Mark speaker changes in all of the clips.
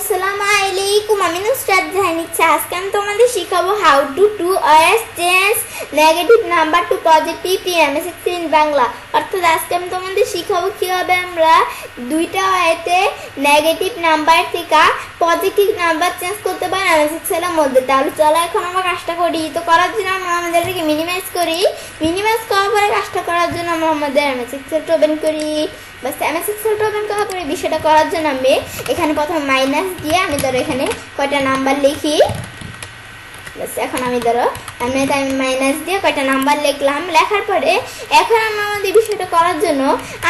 Speaker 1: আসসালামু আলাইকুম। আমি নুসরাত জাহান ইচ্ছা। আজকে আমি তোমাদের শিখাবো how to change negative number to positive in Bangla. অর্থাৎ আজকে আমি তোমাদের শিখাবো কিভাবে আমরা দুইটা ওয়েতে নেগেটিভ নাম্বার থেকে পজিটিভ নাম্বার চেঞ্জ করতে পারি এমএস এক্সেলের মধ্যে। তাহলে চলো এখন আমরা কাজটা করি। তো করার জন্য আমরা আমাদেরকে মিনিমাইজ করি। মিনিমাইজ করার পরে কাজটা করার জন্য আমরা আমাদের এমএস এক্সেলটা ওপেন করি। বাস এমএস এক্সেলটা ওপেন করার পরে বিষয়টা করার জন্য আমি এখানে প্রথমে মাইনাস দিয়ে আমি ধরো এখানে কয়টা নাম্বার লিখি। বাস এখন আমি ধরো আমি মাইনাস দিয়ে কয়টা নাম্বার লিখলাম। লেখার পরে এখন আমি আমাদের বিষয়টা করার জন্য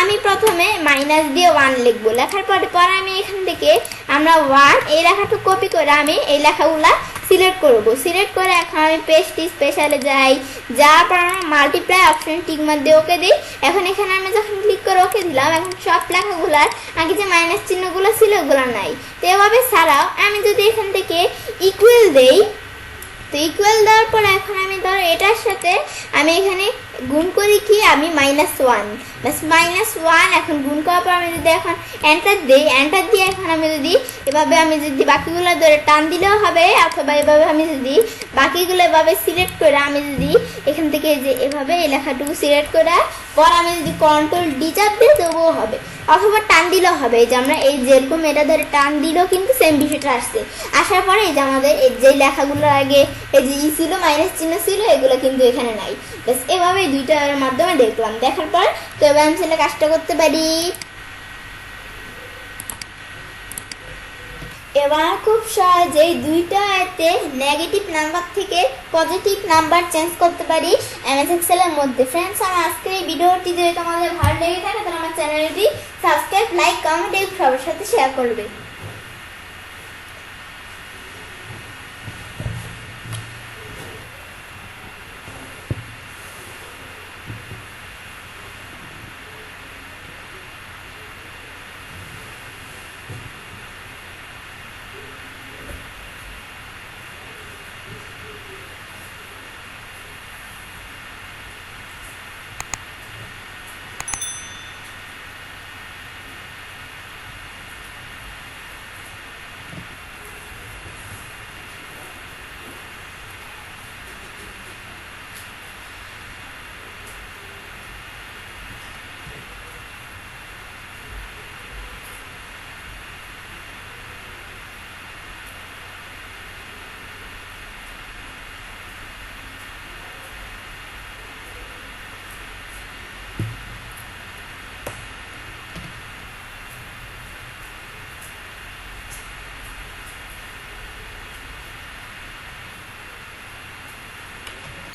Speaker 1: আমি প্রথমে মাইনাস দিয়ে 1 লিখবো। লেখার পরে আমি এখান থেকে আমরা 1 এই লেখাটা কপি করে আমি এই লেখাগুলা সিলেক্ট করব। সিলেক্ট করে এখন আমি পেস্ট স্পেশালে যাই, যাওয়ার পর আমরা মাল্টিপ্লাই অপশন টিক মধ্যে ওকে দিই। এখন এখানে আমি যখন ক্লিক করে ওকে দিলাম, এখন সব লেখাগুলার আগে যে মাইনাস চিহ্নগুলো ছিল ওগুলো নাই। তো এভাবে ছাড়াও আমি যদি এখান থেকে ইকুয়াল দেই, তো ইকুয়াল দেওয়ার পর এখন আমি ধরো এটার সাথে আমি এখানে গুণ করি কি আমি -1। বাস -1 এখন গুণ করার পর আমি যদি এখন এন্টার দিই, এন্টার দিয়ে এখন আমি যদি এভাবে আমি যদি বাকিগুলো ধরে টান দিলেও হবে, অথবা এভাবে আমি যদি বাকিগুলো এভাবে সিলেক্ট করে আমি যদি এখান থেকে যে এভাবে এই লেখাটুকু সিলেক্ট করে পর আমি যদি কন্ট্রোল ডি চাপ দিই তবুও হবে, অথবা টান দিলেও হবে। এই যে আমরা এই যেরকম এটা ধরে টান দিলেও কিন্তু সেম বিষয়টা আসছে। আসার পরে এই যে আমাদের এই যে লেখাগুলো আগে এই যে ছিল মাইনাস চিহ্ন ছিল এগুলো কিন্তু এখানে নাই। বাস এভাবে দুইটার মাধ্যমে দেখলাম। দেখার পর তো এবার আমি ছেলে কাজটা করতে পারি। এবার খুব সহজেই দুইটাতে নেগেটিভ নাম্বার থেকে পজিটিভ নাম্বার চেঞ্জ করতে পারি এমএস এক্সেলের মধ্যে। ফ্রেন্ডস, আমার আজকের এই ভিডিওটি যদি তোমাদের ভালো লেগে থাকে তাহলে আমার চ্যানেলটি সাবস্ক্রাইব, লাইক, কমেন্ট এবং সবার সাথে শেয়ার করবে।